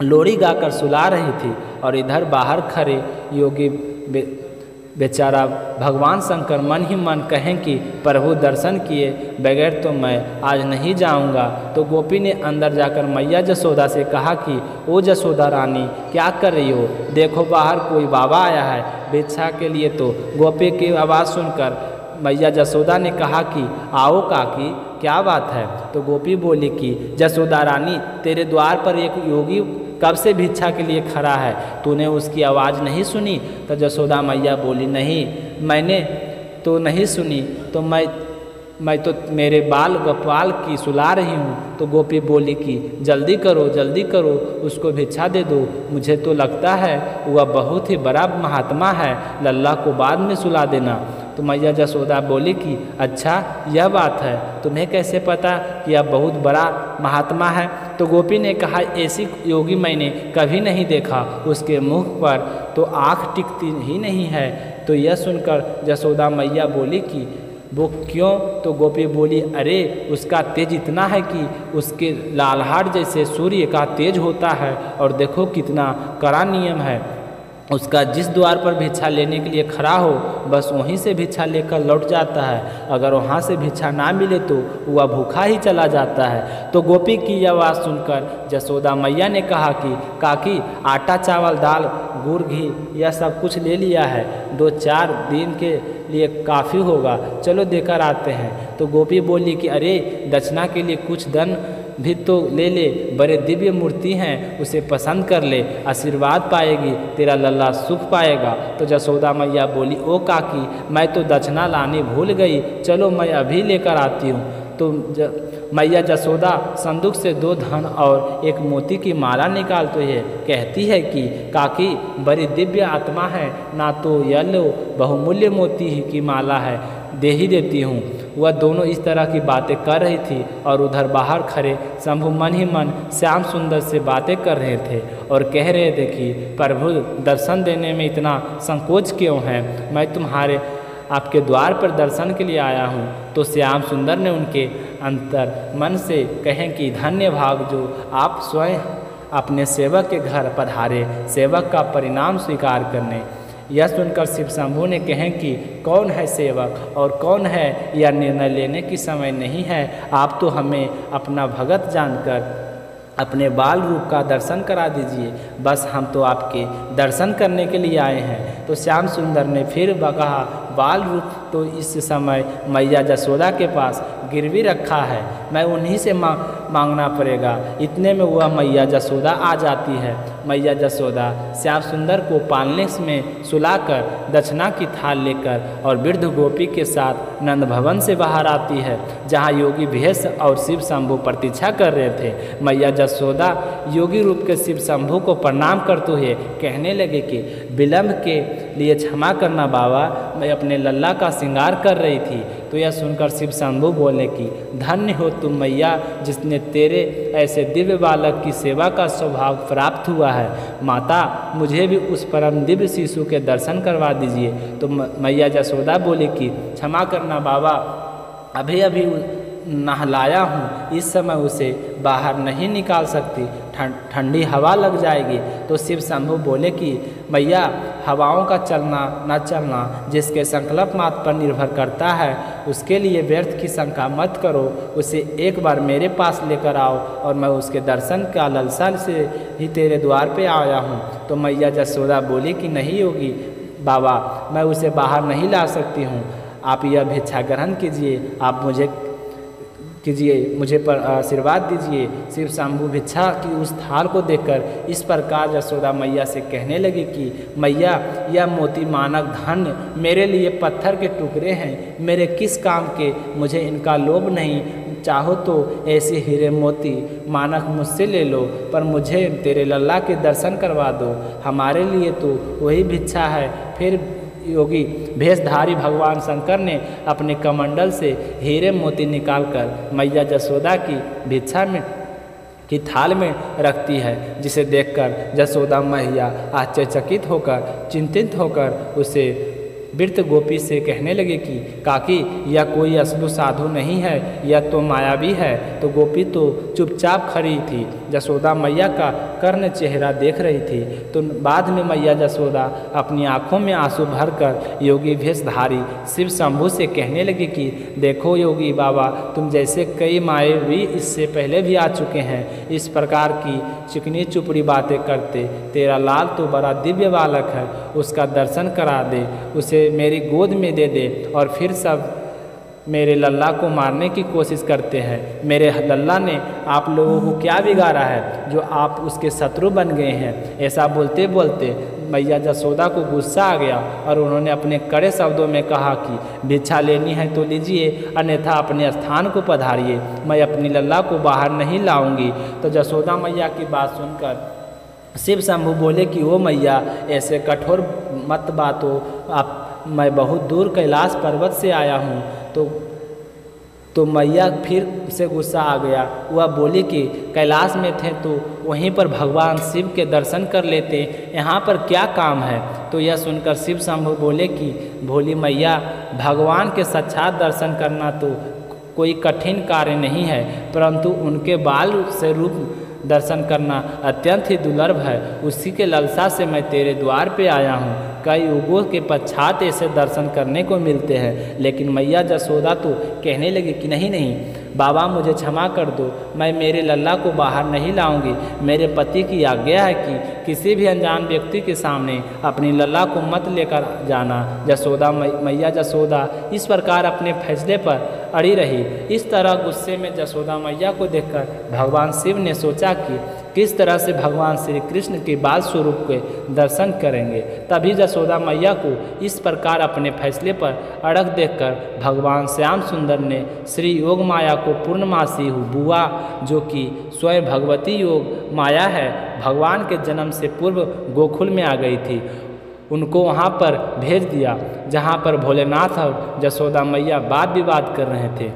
लोरी गाकर सुला रही थी। और इधर बाहर खड़े योगी बेचारा भगवान शंकर मन ही मन कहें कि प्रभु दर्शन किए बगैर तो मैं आज नहीं जाऊंगा। तो गोपी ने अंदर जाकर मैया जसोदा से कहा कि ओ जसोदा रानी क्या कर रही हो, देखो बाहर कोई बाबा आया है भिक्षा के लिए। तो गोपी की आवाज़ सुनकर मैया जसोदा ने कहा कि आओ काकी, क्या बात है। तो गोपी बोली कि जसोदा रानी, तेरे द्वार पर एक योगी कब से भिक्षा के लिए खड़ा है, तूने उसकी आवाज़ नहीं सुनी। तो जसोदा मैया बोली नहीं, मैंने तो नहीं सुनी, तो मैं तो मेरे बाल गोपाल की सुला रही हूँ। तो गोपी बोली कि जल्दी करो उसको भिक्षा दे दो, मुझे तो लगता है वह बहुत ही बड़ा महात्मा है, लल्ला को बाद में सुला देना। तो मैया जसोदा बोली कि अच्छा यह बात है, तुम्हें कैसे पता कि यह बहुत बड़ा महात्मा है। तो गोपी ने कहा ऐसी योगी मैंने कभी नहीं देखा, उसके मुख पर तो आँख टिकती ही नहीं है। तो यह सुनकर जसोदा मैया बोली कि वो क्यों। तो गोपी बोली अरे उसका तेज इतना है कि उसके लालहाट जैसे सूर्य का तेज होता है, और देखो कितना कड़ा नियम है उसका, जिस द्वार पर भिक्षा लेने के लिए खड़ा हो बस वहीं से भिक्षा लेकर लौट जाता है, अगर वहाँ से भिक्षा ना मिले तो वह भूखा ही चला जाता है। तो गोपी की आवाज़ सुनकर जसोदा मैया ने कहा कि काकी आटा चावल दाल गुड़ घी यह सब कुछ ले लिया है, 2-4 दिन के लिए काफ़ी होगा, चलो देकर आते हैं। तो गोपी बोली कि अरे दक्षिणा के लिए कुछ धन भी तो ले ले, बड़े दिव्य मूर्ति हैं, उसे पसंद कर ले, आशीर्वाद पाएगी, तेरा लल्ला सुख पाएगा। तो जसोदा मैया बोली ओ काकी मैं तो दक्षिणा लाने भूल गई, चलो मैं अभी लेकर आती हूँ। तो मैया जसोदा संदूक से 2 धन और एक मोती की माला निकालते हुए कहती है कि काकी बड़ी दिव्य आत्मा है, ना तो यह लो बहुमूल्य मोती की माला है, दे ही देती हूँ। वह दोनों इस तरह की बातें कर रही थी और उधर बाहर खड़े शंभु मन ही मन श्याम सुंदर से बातें कर रहे थे और कह रहे थे कि प्रभु दर्शन देने में इतना संकोच क्यों है, मैं तुम्हारे आपके द्वार पर दर्शन के लिए आया हूँ। तो श्याम सुंदर ने उनके अंतर मन से कहें कि धन्य भाग जो आप स्वयं अपने सेवक के घर पधारे, सेवक का परिणाम स्वीकार करने। यह सुनकर शिव शंभु ने कहें कि कौन है सेवक और कौन है यह निर्णय लेने की समय नहीं है, आप तो हमें अपना भगत जानकर अपने बाल रूप का दर्शन करा दीजिए, बस हम तो आपके दर्शन करने के लिए आए हैं। तो श्याम सुंदर ने फिर कहा बाल रूप तो इस समय मैया जसोदा के पास गिरवी रखा है, मैं उन्हीं से मांगना पड़ेगा। इतने में वह मैया जसोदा आ जाती है। मैया जसोदा श्याम सुंदर को पालने में सुलाकर दक्षिणा की थाल लेकर और वृद्ध गोपी के साथ नंद भवन से बाहर आती है, जहाँ योगी भेष और शिव शंभु प्रतीक्षा कर रहे थे। मैया जसोदा योगी रूप के शिव शंभु को प्रणाम करते हुए कहने लगे कि विलंब के लिए क्षमा करना बाबा, मैं अपने लल्ला का श्रृंगार कर रही थी। तो यह सुनकर शिव शंभु बोले कि धन्य हो तुम मैया, जिसने तेरे ऐसे दिव्य बालक की सेवा का सौभाग्य प्राप्त हुआ है। माता मुझे भी उस परम दिव्य शिशु के दर्शन करवा दीजिए। तो मैया जसोदा बोली कि क्षमा करना बाबा, अभी अभी नहलाया हूँ, इस समय उसे बाहर नहीं निकाल सकती, ठंडी हवा लग जाएगी। तो शिव शंभु बोले कि मैया हवाओं का चलना न चलना जिसके संकल्प मात्र पर निर्भर करता है, उसके लिए व्यर्थ की शंका मत करो। उसे एक बार मेरे पास लेकर आओ और मैं उसके दर्शन का लालसा से ही तेरे द्वार पे आया हूँ। तो मैया जसोदा बोली कि नहीं होगी बाबा, मैं उसे बाहर नहीं ला सकती हूँ, आप यह भिक्षा ग्रहण कीजिए, आप मुझे पर आशीर्वाद दीजिए। शिव शंभु भिक्षा की उस थाल को देखकर इस प्रकार जसोदा मैया से कहने लगी कि मैया यह मोती मानक धन मेरे लिए पत्थर के टुकड़े हैं, मेरे किस काम के, मुझे इनका लोभ नहीं। चाहो तो ऐसे हीरे मोती मानक मुझसे ले लो, पर मुझे तेरे लल्ला के दर्शन करवा दो, हमारे लिए तो वही भिक्षा है। फिर योगी भेषधारी भगवान शंकर ने अपने कमंडल से हीरे मोती निकालकर मैया जसोदा की भिक्षा में की थाल में रखती है, जिसे देखकर जसोदा मैया आश्चर्यचकित होकर चिंतित होकर उसे वृत्त गोपी से कहने लगे कि काकी यह कोई असलु साधु नहीं है, यह तो मायावी है। तो गोपी तो चुपचाप खड़ी थी, जसोदा मैया का कर्ण चेहरा देख रही थी। तो बाद में मैया जसोदा अपनी आंखों में आंसू भरकर योगी भेषधारी शिव शंभु से कहने लगी कि देखो योगी बाबा, तुम जैसे कई मायावी इससे पहले भी आ चुके हैं, इस प्रकार की चिकनी चुपड़ी बातें करते। तेरा लाल तो बड़ा दिव्य बालक है, उसका दर्शन करा दे, उसे मेरी गोद में दे दे। और फिर सब मेरे लल्ला को मारने की कोशिश करते हैं। मेरे लल्ला ने आप लोगों को क्या बिगाड़ा है जो आप उसके शत्रु बन गए हैं। ऐसा बोलते बोलते मैया जसोदा को गुस्सा आ गया और उन्होंने अपने कड़े शब्दों में कहा कि भिक्षा लेनी है तो लीजिए, अन्यथा अपने स्थान को पधारिए, मैं अपनी लल्ला को बाहर नहीं लाऊंगी। तो जसोदा मैया की बात सुनकर शिव शंभु बोले कि ओ मैया, ऐसे कठोर मत बातो, आप मैं बहुत दूर कैलाश पर्वत से आया हूँ। तो मैया फिर से गुस्सा आ गया। वह बोली कि कैलाश में थे तो वहीं पर भगवान शिव के दर्शन कर लेते, यहाँ पर क्या काम है। तो यह सुनकर शिव शंभु बोले कि भोली मैया, भगवान के साक्षात दर्शन करना तो कोई कठिन कार्य नहीं है, परंतु उनके बाल से रूप दर्शन करना अत्यंत ही दुर्लभ है। उसी के लालसा से मैं तेरे द्वार पे आया हूँ। कई युगों के पश्चात ऐसे दर्शन करने को मिलते हैं। लेकिन मैया जसोदा तो कहने लगी कि नहीं नहीं बाबा, मुझे क्षमा कर दो, मैं मेरे लल्ला को बाहर नहीं लाऊंगी। मेरे पति की आज्ञा है कि किसी भी अनजान व्यक्ति के सामने अपनी लल्ला को मत लेकर जाना। जसोदा मैया जसोदा इस प्रकार अपने फैसले पर अड़ी रही। इस तरह गुस्से में जसोदा मैया को देखकर भगवान शिव ने सोचा कि किस तरह से भगवान श्री कृष्ण के बाल स्वरूप के दर्शन करेंगे। तभी यशोदा मैया को इस प्रकार अपने फैसले पर अड़ग देखकर भगवान श्याम सुंदर ने श्री योग माया को पूर्णमासी बुआ, जो कि स्वयं भगवती योग माया है, भगवान के जन्म से पूर्व गोकुल में आ गई थी, उनको वहाँ पर भेज दिया जहाँ पर भोलेनाथ और यशोदा मैया वाद विवाद कर रहे थे।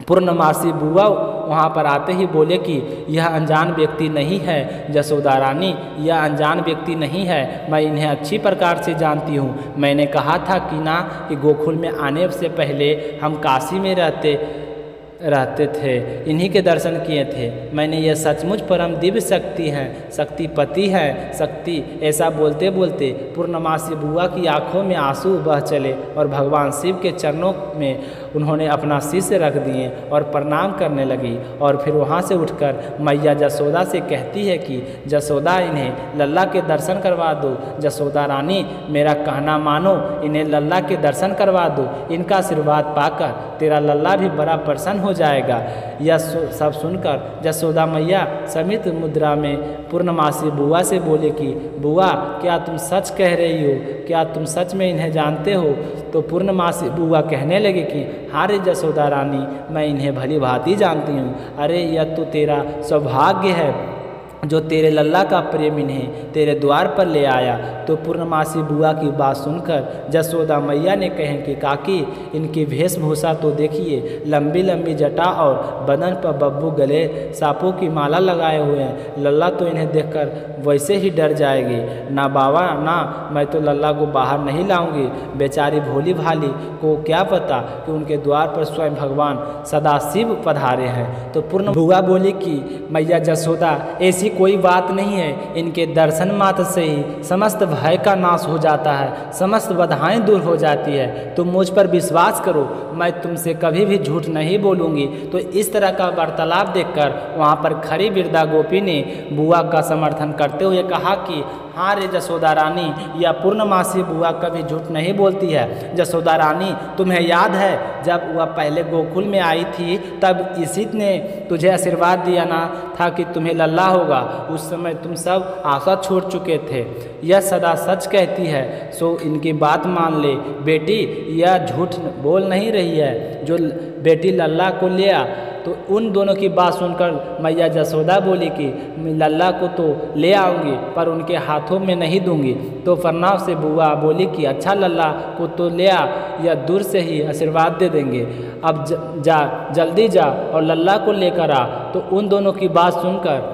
पूर्णमासी बुआ वहाँ पर आते ही बोले कि यह अनजान व्यक्ति नहीं है यशोदा रानी, यह अनजान व्यक्ति नहीं है, मैं इन्हें अच्छी प्रकार से जानती हूँ। मैंने कहा था कि गोकुल में आने से पहले हम काशी में रहते थे, इन्हीं के दर्शन किए थे। मैंने यह सचमुच परम दिव्य शक्ति हैं, शक्तिपति हैं, शक्ति। ऐसा बोलते बोलते पूर्णमासी बुआ की आंखों में आंसू बह चले और भगवान शिव के चरणों में उन्होंने अपना शीश रख दिए और प्रणाम करने लगी। और फिर वहाँ से उठकर मैया यशोदा से कहती है कि यशोदा, इन्हें लल्ला के दर्शन करवा दो। यशोदा रानी, मेरा कहना मानो, इन्हें लल्ला के दर्शन करवा दो। इनका आशीर्वाद पाकर तेरा लल्ला भी बड़ा प्रसन्न हो जाएगा। यह सब सुनकर यशोदा मैया समित मुद्रा में पूर्णमासी बुआ से बोले कि बुआ, क्या तुम सच कह रही हो? क्या तुम सच में इन्हें जानते हो? तो पूर्णमासी बुआ कहने लगे कि हाँ रे यशोदा रानी, मैं इन्हें भली भांति जानती हूँ। अरे यह तो तेरा सौभाग्य है जो तेरे लल्ला का प्रेम इन्हें तेरे द्वार पर ले आया। तो पूर्णमासी बुआ की बात सुनकर यशोदा मैया ने कहे कि काकी, इनकी वेशभूषा तो देखिए, लंबी लंबी जटा और बदन पर बब्बू, गले सांपों की माला लगाए हुए हैं। लल्ला तो इन्हें देखकर वैसे ही डर जाएगी। ना बाबा ना, मैं तो लल्ला को बाहर नहीं लाऊंगी। बेचारी भोली भाली को क्या पता कि उनके द्वार पर स्वयं भगवान सदाशिव पधारे हैं। तो पूर्ण बुआ बोली कि मैया यशोदा, ऐसी कोई बात नहीं है, इनके दर्शन मात्र से ही समस्त भय का नाश हो जाता है, समस्त बाधाएं दूर हो जाती है। तुम मुझ पर विश्वास करो, मैं तुमसे कभी भी झूठ नहीं बोलूँगी। तो इस तरह का वार्तालाप देखकर वहाँ पर खड़ी वृद्धा गोपी ने बुआ का समर्थन करते हुए कहा कि हाँ रे यशोदा रानी, यह पूर्णमासी बुआ कभी झूठ नहीं बोलती है। यशोदा रानी, तुम्हें याद है जब वह पहले गोकुल में आई थी तब इसी ने तुझे आशीर्वाद दिया ना था कि तुम्हें लल्ला होगा। उस समय तुम सब आशा छोड़ चुके थे। यह सदा सच कहती है, सो इनकी बात मान ले। बेटी, यह झूठ बोल नहीं रही है। जो बेटी लल्ला को ले आ। तो उन दोनों की बात सुनकर मैया यशोदा बोली कि लल्ला को तो ले आऊँगी, पर उनके हाथों में नहीं दूंगी। तो प्रणाव से बुआ बोली कि अच्छा, लल्ला को तो ले आ, या दूर से ही आशीर्वाद दे देंगे। अब जल्दी जा और लल्ला को लेकर आ। तो उन दोनों की बात सुनकर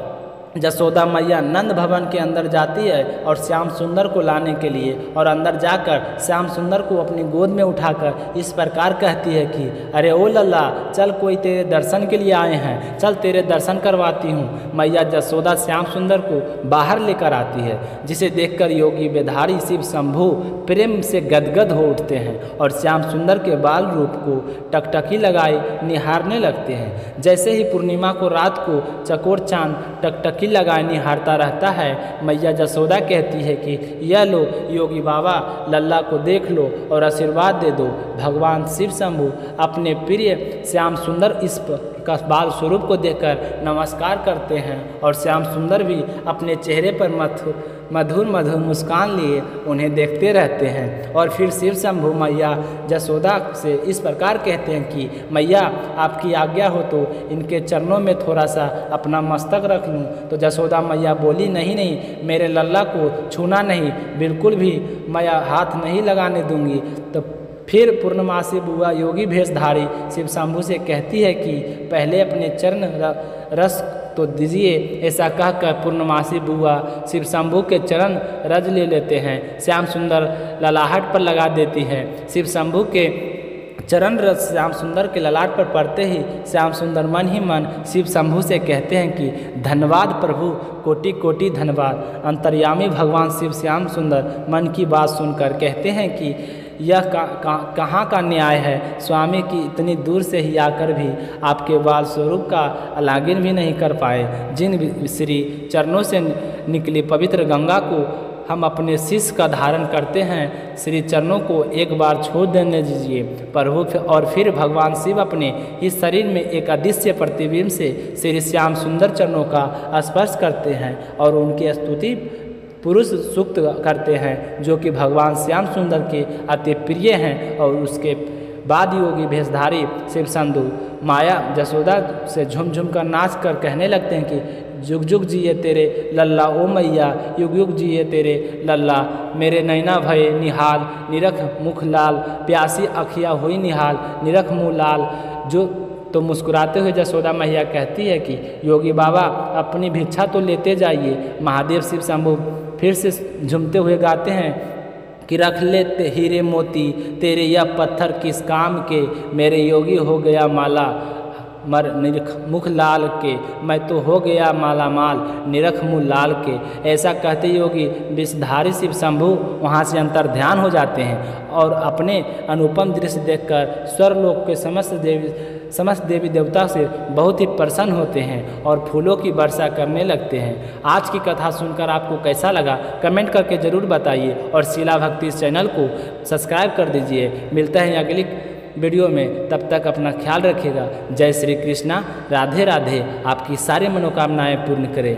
यशोदा मैया नंद भवन के अंदर जाती है और श्याम सुंदर को लाने के लिए, और अंदर जाकर श्याम सुंदर को अपनी गोद में उठाकर इस प्रकार कहती है कि अरे ओ लल्ला, चल, कोई तेरे दर्शन के लिए आए हैं, चल तेरे दर्शन करवाती हूँ। मैया यशोदा श्याम सुंदर को बाहर लेकर आती है, जिसे देखकर योगी बेधारी शिव शंभु प्रेम से गदगद हो उठते हैं और श्याम सुंदर के बाल रूप को टकटकी लगाए निहारने लगते हैं। जैसे ही पूर्णिमा को रात को चकोर चांद टकटकी लगाए निहारता रहता है, मैया यशोदा कहती है कि यह लो योगी बाबा, लल्ला को देख लो और आशीर्वाद दे दो। भगवान शिव शंभु अपने प्रिय श्याम सुंदर इस बाल स्वरूप को देखकर नमस्कार करते हैं और श्याम सुंदर भी अपने चेहरे पर मधुर मधुर मुस्कान लिए उन्हें देखते रहते हैं। और फिर शिव शंभु मैया यशोदा से इस प्रकार कहते हैं कि मैया, आपकी आज्ञा हो तो इनके चरणों में थोड़ा सा अपना मस्तक रख लूँ। तो यशोदा मैया बोली नहीं नहीं, मेरे लल्ला को छूना नहीं, बिल्कुल भी मैं हाथ नहीं लगाने दूंगी। तो फिर पूर्णमासी बुआ योगी भेषधारी शिव शंभु से कहती है कि पहले अपने चरण रस तो दीजिए। ऐसा कहकर पूर्णमासी बुआ शिव शंभु के चरण रज ले लेते हैं। श्याम सुंदर ललाहट पर लगा देती है। शिव शंभु के चरण रस श्याम सुंदर के ललाट पर पड़ते ही श्याम सुंदर मन ही मन शिव शंभु से कहते हैं कि धन्यवाद प्रभु, कोटि कोटि धन्यवाद। अंतर्यामी भगवान शिव श्याम सुंदर मन की बात सुनकर कहते हैं कि यह कहाँ का न्याय है स्वामी की इतनी दूर से ही आकर भी आपके बाल स्वरूप का आलिंगन भी नहीं कर पाए। जिन श्री चरणों से निकली पवित्र गंगा को हम अपने शीश का धारण करते हैं, श्री चरणों को एक बार छोड़ देने दीजिए प्रभु। और फिर भगवान शिव अपने इस शरीर में एक अदृश्य प्रतिबिंब से श्री श्याम सुंदर चरणों का स्पर्श करते हैं और उनकी स्तुति पुरुष सूक्त करते हैं, जो कि भगवान श्याम सुंदर के अति प्रिय हैं। और उसके बाद योगी भेषधारी शिव शंभु माया जसोदा से झूम झूम कर नाच कर कहने लगते हैं कि जुग जुग जिए तेरे लल्ला ओ मैया, युग युग जिए तेरे लल्ला, मेरे नैना भये निहाल, निरख मुख लाल, प्यासी अखिया हुई निहाल, निरख मुँह लाल। जो तो मुस्कुराते हुए जसोदा मैया कहती है कि योगी बाबा अपनी भिक्षा तो लेते जाइए। महादेव शिव शंभु फिर से झूमते हुए गाते हैं कि रख लेते हीरे मोती तेरे यह पत्थर किस काम के, मेरे योगी हो गया माला मर निरख मुख लाल के, मैं तो हो गया माला माल निरख मुँह लाल के। ऐसा कहते योगी विषधारी शिव शंभु वहाँ से अंतर ध्यान हो जाते हैं और अपने अनुपम दृश्य देखकर स्वर्गलोक के समस्त देवी देवता से बहुत ही प्रसन्न होते हैं और फूलों की वर्षा करने लगते हैं। आज की कथा सुनकर आपको कैसा लगा कमेंट करके ज़रूर बताइए और शिला भक्ति इस चैनल को सब्सक्राइब कर दीजिए। मिलते हैं अगली वीडियो में, तब तक अपना ख्याल रखिएगा। जय श्री कृष्णा, राधे राधे। आपकी सारी मनोकामनाएं पूर्ण करें।